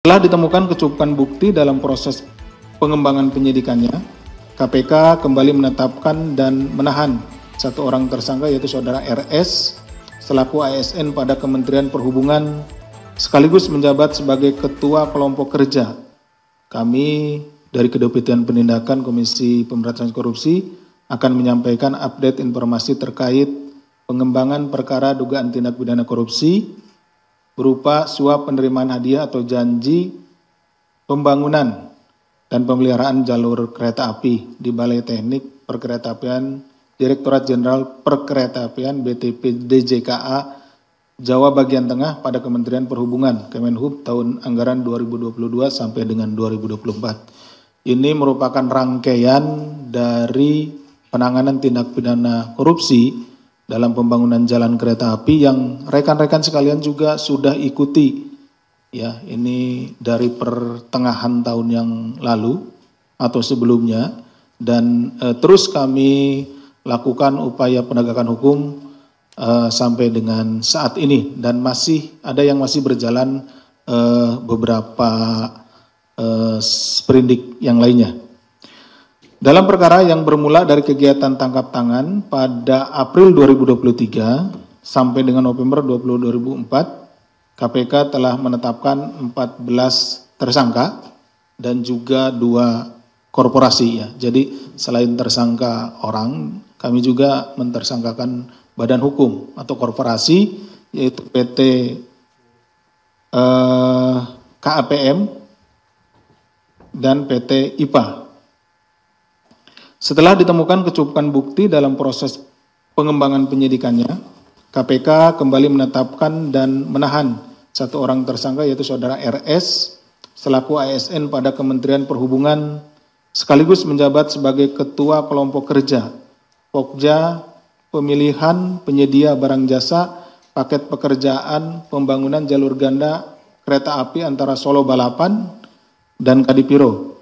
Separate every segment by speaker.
Speaker 1: Setelah ditemukan kecukupan bukti dalam proses pengembangan penyidikannya, KPK kembali menetapkan dan menahan satu orang tersangka yaitu saudara RS selaku ASN pada Kementerian Perhubungan sekaligus menjabat sebagai Ketua Kelompok Kerja. Kami dari Kedeputian Penindakan Komisi Pemberantasan Korupsi akan menyampaikan update informasi terkait pengembangan perkara dugaan tindak pidana korupsi berupa suap penerimaan hadiah atau janji pembangunan dan pemeliharaan jalur kereta api di Balai Teknik Perkeretaapian Direktorat Jenderal Perkeretaapian BTP DJKA Jawa Bagian Tengah pada Kementerian Perhubungan Kemenhub tahun anggaran 2022 sampai dengan 2024. Ini merupakan rangkaian dari penanganan tindak pidana korupsi dalam pembangunan jalan kereta api yang rekan-rekan sekalian juga sudah ikuti. Ya, ini dari pertengahan tahun yang lalu atau sebelumnya dan terus kami lakukan upaya penegakan hukum sampai dengan saat ini dan masih ada yang masih berjalan beberapa sprindik yang lainnya. Dalam perkara yang bermula dari kegiatan tangkap tangan pada April 2023 sampai dengan November 2024, KPK telah menetapkan 14 tersangka dan juga 2 korporasi ya. Jadi selain tersangka orang, kami juga mentersangkakan badan hukum atau korporasi yaitu PT KAPM dan PT IPA. Setelah ditemukan kecukupan bukti dalam proses pengembangan penyidikannya, KPK kembali menetapkan dan menahan satu orang tersangka yaitu saudara RS selaku ASN pada Kementerian Perhubungan sekaligus menjabat sebagai Ketua Kelompok Kerja Pokja Pemilihan Penyedia Barang Jasa Paket Pekerjaan Pembangunan Jalur Ganda Kereta Api antara Solo Balapan dan Kadipiro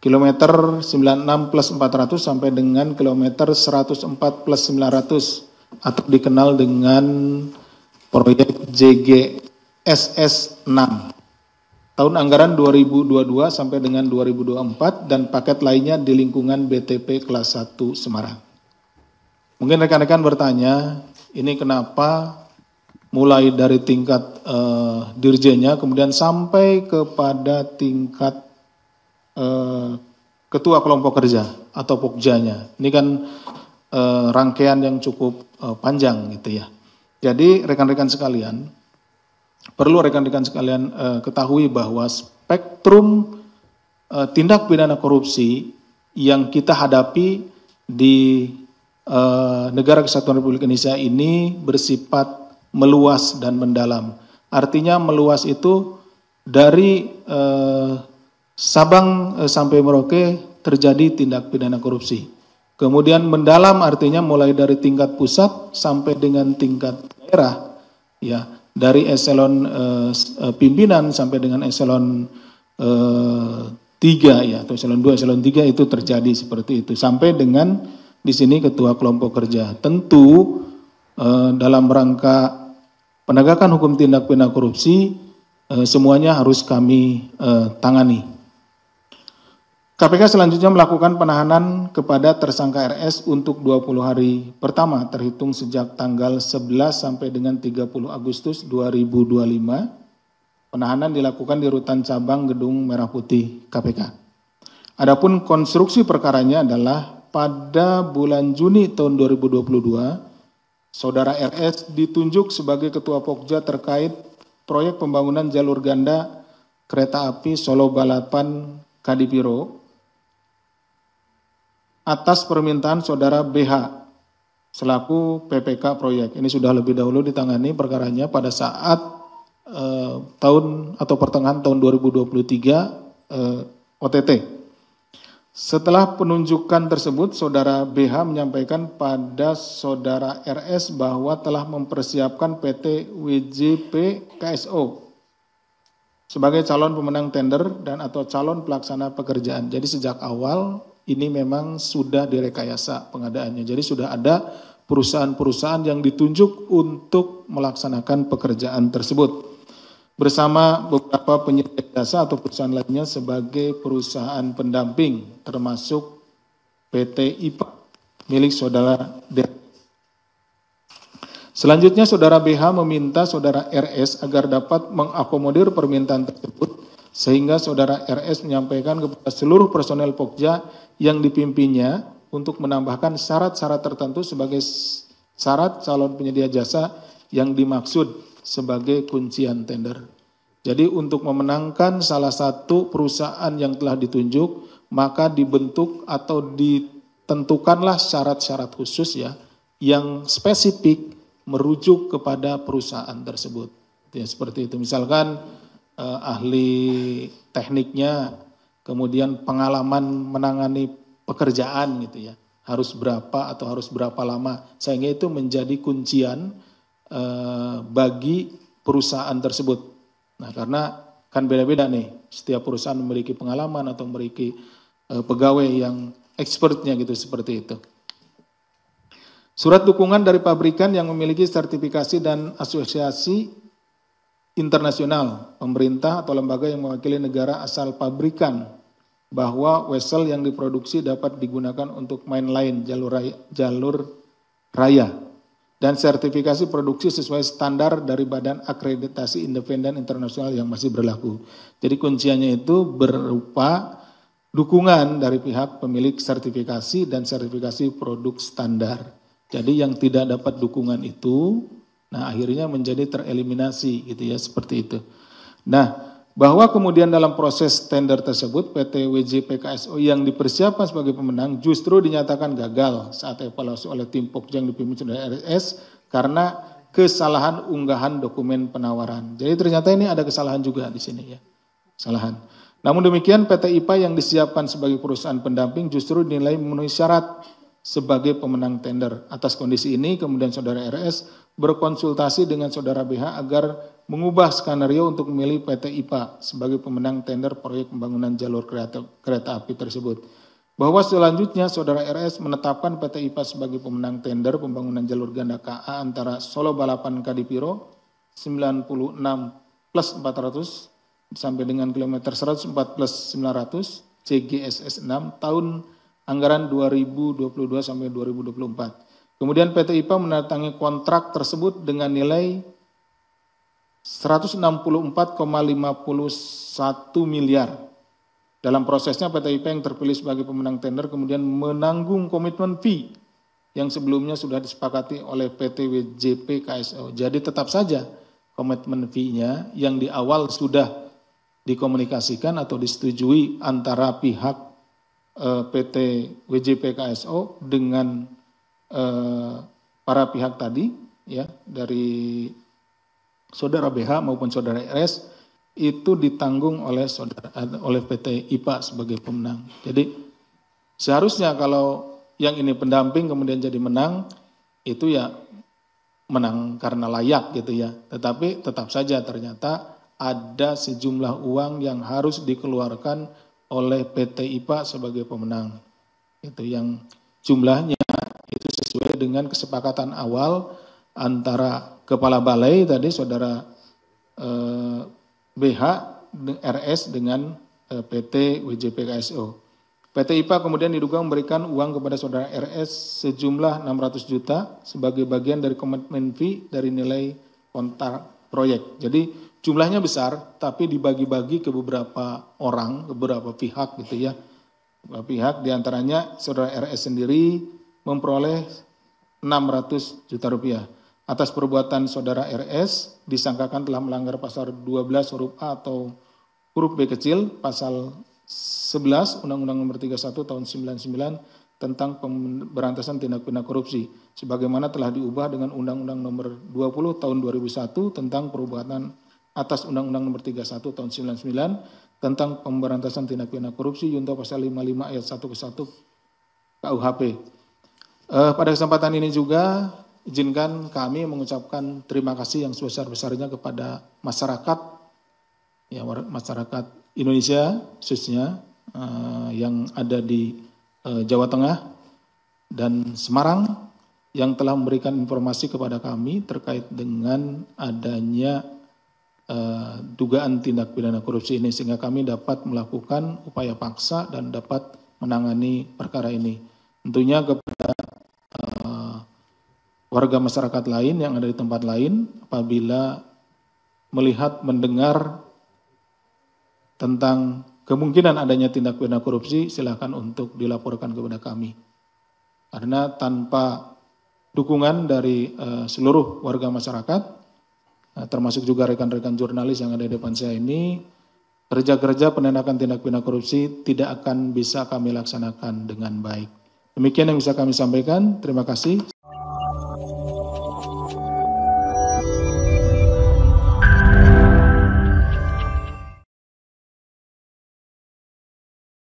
Speaker 1: kilometer 96 plus 400 sampai dengan kilometer 104 plus 900 atau dikenal dengan proyek JGSS 6 tahun anggaran 2022 sampai dengan 2024 dan paket lainnya di lingkungan BTP kelas 1 Semarang. Mungkin rekan-rekan bertanya, ini kenapa mulai dari tingkat dirjennya kemudian sampai kepada tingkat Ketua Kelompok Kerja atau Pokjanya. Ini kan rangkaian yang cukup panjang gitu ya. Jadi rekan-rekan sekalian, perlu rekan-rekan sekalian ketahui bahwa spektrum tindak pidana korupsi yang kita hadapi di Negara Kesatuan Republik Indonesia ini bersifat meluas dan mendalam. Artinya meluas itu dari Sabang sampai Merauke terjadi tindak pidana korupsi. Kemudian mendalam artinya mulai dari tingkat pusat sampai dengan tingkat daerah, ya dari eselon pimpinan sampai dengan eselon 3 ya atau eselon 2, eselon 3 itu terjadi seperti itu sampai dengan di sini Ketua Kelompok Kerja. Tentu dalam rangka penegakan hukum tindak pidana korupsi semuanya harus kami tangani. KPK selanjutnya melakukan penahanan kepada tersangka RS untuk 20 hari pertama terhitung sejak tanggal 11 sampai dengan 30 Agustus 2025. Penahanan dilakukan di Rutan Cabang Gedung Merah Putih KPK. Adapun konstruksi perkaranya adalah pada bulan Juni tahun 2022, saudara RS ditunjuk sebagai Ketua Pokja terkait proyek pembangunan jalur ganda kereta api Solo Balapan Kadipiro atas permintaan saudara BH selaku PPK proyek. Ini sudah lebih dahulu ditangani perkaranya pada saat tahun atau pertengahan tahun 2023 OTT. Setelah penunjukan tersebut, saudara BH menyampaikan pada saudara RS bahwa telah mempersiapkan PT WJP KSO sebagai calon pemenang tender dan atau calon pelaksana pekerjaan. Jadi sejak awal ini memang sudah direkayasa pengadaannya. Jadi sudah ada perusahaan-perusahaan yang ditunjuk untuk melaksanakan pekerjaan tersebut. bersama beberapa penyedia jasa atau perusahaan lainnya sebagai perusahaan pendamping, termasuk PT IPA milik saudara D. Selanjutnya saudara BH meminta saudara RS agar dapat mengakomodir permintaan tersebut, sehingga saudara RS menyampaikan kepada seluruh personel Pokja yang dipimpinnya untuk menambahkan syarat-syarat tertentu sebagai syarat calon penyedia jasa yang dimaksud sebagai kuncian tender. Jadi untuk memenangkan salah satu perusahaan yang telah ditunjuk, maka dibentuk atau ditentukanlah syarat-syarat khusus ya, yang spesifik merujuk kepada perusahaan tersebut. Ya, seperti itu. Misalkan ahli tekniknya, kemudian pengalaman menangani pekerjaan gitu ya, harus berapa atau harus berapa lama, sehingga itu menjadi kuncian bagi perusahaan tersebut. Nah, karena kan beda-beda nih, setiap perusahaan memiliki pengalaman atau memiliki pegawai yang expertnya gitu, seperti itu. Surat dukungan dari pabrikan yang memiliki sertifikasi dan asosiasi internasional, pemerintah atau lembaga yang mewakili negara asal pabrikan bahwa wesel yang diproduksi dapat digunakan untuk mainline jalur raya dan sertifikasi produksi sesuai standar dari Badan Akreditasi Independen Internasional yang masih berlaku. Jadi kunciannya itu berupa dukungan dari pihak pemilik sertifikasi dan sertifikasi produk standar. Jadi yang tidak dapat dukungan itu, nah akhirnya menjadi tereliminasi gitu ya, seperti itu. Nah, bahwa kemudian dalam proses tender tersebut PT WJP KSO yang dipersiapkan sebagai pemenang justru dinyatakan gagal saat evaluasi oleh tim Pokja yang dipimpin saudara RS karena kesalahan unggahan dokumen penawaran. Jadi ternyata ini ada kesalahan juga di sini ya, kesalahan. Namun demikian PT IPA yang disiapkan sebagai perusahaan pendamping justru dinilai memenuhi syarat sebagai pemenang tender. Atas kondisi ini kemudian saudara RS berkonsultasi dengan saudara BH agar mengubah skenario untuk memilih PT IPA sebagai pemenang tender proyek pembangunan jalur kereta api tersebut. Bahwa selanjutnya saudara RS menetapkan PT IPA sebagai pemenang tender pembangunan jalur ganda KA antara Solo Balapan Kadipiro 96 plus 400 sampai dengan kilometer 104 plus 900 CGSS 6 tahun anggaran 2022 sampai 2024. Kemudian PT IPA menandatangani kontrak tersebut dengan nilai 164,51 miliar. Dalam prosesnya PT IPA yang terpilih sebagai pemenang tender kemudian menanggung komitmen fee yang sebelumnya sudah disepakati oleh PT WJP KSO. Jadi tetap saja komitmen fee-nya yang di awal sudah dikomunikasikan atau disetujui antara pihak PT WJP KSO dengan para pihak tadi ya, dari saudara BH maupun saudara RS itu ditanggung oleh PT IPA sebagai pemenang. Jadi seharusnya kalau yang ini pendamping kemudian jadi menang, itu ya menang karena layak gitu ya. Tetapi tetap saja ternyata ada sejumlah uang yang harus dikeluarkan oleh PT IPA sebagai pemenang. Itu yang jumlahnya itu sesuai dengan kesepakatan awal antara Kepala Balai tadi saudara BH RS dengan PT WJP KSO. PT IPA kemudian diduga memberikan uang kepada saudara RS sejumlah 600 juta sebagai bagian dari komitmen fee dari nilai kontrak proyek. Jadi jumlahnya besar tapi dibagi-bagi ke beberapa orang, ke beberapa pihak gitu ya. Beberapa pihak diantaranya saudara RS sendiri memperoleh 600 juta rupiah. Atas perbuatan saudara RS disangkakan telah melanggar pasal 12 huruf A atau huruf B kecil pasal 11 Undang-Undang Nomor 31 Tahun 99 tentang pemberantasan tindak pidana korupsi sebagaimana telah diubah dengan Undang-Undang Nomor 20 Tahun 2001 tentang perbuatan atas Undang-Undang Nomor 31 Tahun 99 tentang pemberantasan tindak pidana korupsi junto pasal 55 ayat 1 ke 1 KUHP. Pada kesempatan ini juga izinkan kami mengucapkan terima kasih yang sebesar-besarnya kepada masyarakat, ya, masyarakat Indonesia khususnya yang ada di Jawa Tengah dan Semarang yang telah memberikan informasi kepada kami terkait dengan adanya dugaan tindak pidana korupsi ini, sehingga kami dapat melakukan upaya paksa dan dapat menangani perkara ini. Tentunya kepada warga masyarakat lain yang ada di tempat lain, apabila melihat, mendengar tentang kemungkinan adanya tindak pidana korupsi, silakan untuk dilaporkan kepada kami. Karena tanpa dukungan dari seluruh warga masyarakat, termasuk juga rekan-rekan jurnalis yang ada di depan saya ini, kerja-kerja penindakan tindak pidana korupsi tidak akan bisa kami laksanakan dengan baik. Demikian yang bisa kami sampaikan. Terima kasih.